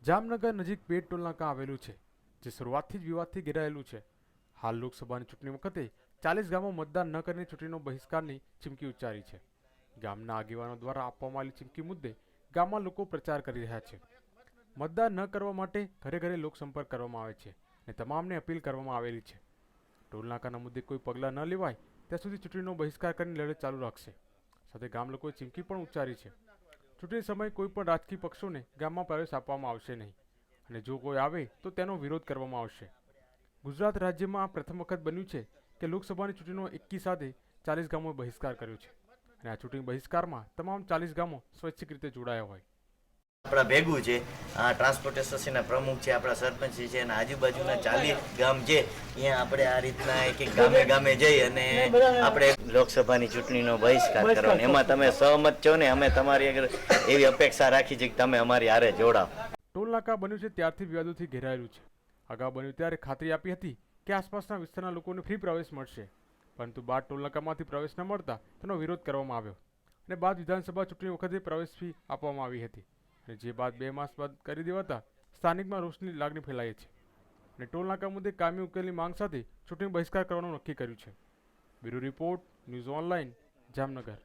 જામનગર નજીક પેટ ટોલનાકા આવેલું છે, જે શરૂઆતથી જ વિવાદથી ઘેરાયેલું છે. હાલ લોકસભાની ચૂંટણી વખતે 40 ગામો મતદાન ન કરીને ચૂંટણીનો બહિષ્કારની ચીમકી ઉચ્ચારી છે. ગામના આગેવાનો દ્વારા આપવામાં આવેલી ચીમકી મુદ્દે ગામમાં લોકો પ્રચાર કરી રહ્યા છે. મતદાન ન કરવા માટે ઘરે ઘરે લોકસંપર્ક કરવામાં આવે છે અને તમામને અપીલ કરવામાં આવેલી છે. ટોલનાકાના મુદ્દે કોઈ પગલાં ન લેવાય ત્યાં સુધી ચૂંટણીનો બહિષ્કાર કરીને લડત ચાલુ રાખશે. સાથે ગામ લોકોએ ચીમકી પણ ઉચ્ચારી છે. ચૂંટણી સમયે કોઈ પણ રાજકીય પક્ષોને ગામમાં પ્રવેશ આપવામાં આવશે નહીં અને જો કોઈ આવે તો તેનો વિરોધ કરવામાં આવશે. ગુજરાત રાજ્યમાં આ પ્રથમ વખત બન્યું છે કે લોકસભાની ચૂંટણીનો એકી સાથે 40 ગામોએ બહિષ્કાર કર્યો છે અને આ ચૂંટણી બહિષ્કારમાં તમામ 40 ગામો સ્વૈચ્છિક રીતે જોડાયા હોય. આપણા ભેગું છે, આ ટ્રાન્સપોર્ટ એસોસિએશનના પ્રમુખ છે, આપણા સરપંચ છે અને આજુબાજુના 40 ગામ છે. અહીંયા આપણે આ રીતના એક ગામે ગામે જઈ અને આપણે લોકસભાની ચૂંટણીનો બહિષ્કાર કરવાનો. એમાં તમે સહમત છો ને? અમે તમારી એવી અપેક્ષા રાખી છે કે તમે અમારી હારે જોડાઓ. ટોલ નાકા બન્યું છે ત્યારથી વિવાદોથી ઘેરાયેલું છે. અગાઉ બન્યું ત્યારે ખાતરી આપી હતી કે આસપાસના વિસ્તારના લોકોને ફ્રી પ્રવેશ મળશે, પરંતુ બાદ ટોલનાકામાંથી પ્રવેશ ન મળતા તેનો વિરોધ કરવામાં આવ્યો અને બાદ વિધાનસભા ચૂંટણી વખતે પ્રવેશ ફી આપવામાં આવી હતી અને જે બાદ 2 માસ બાદ કરી દેવાતા સ્થાનિકમાં રોષની લાગણી ફેલાઈ છે અને ટોલનાકા મુદ્દે કાયમી ઉકેલની માંગ સાથે ચૂંટણી બહિષ્કાર કરવાનું નક્કી કર્યું છે. Bureau report, news online, Jamnagar.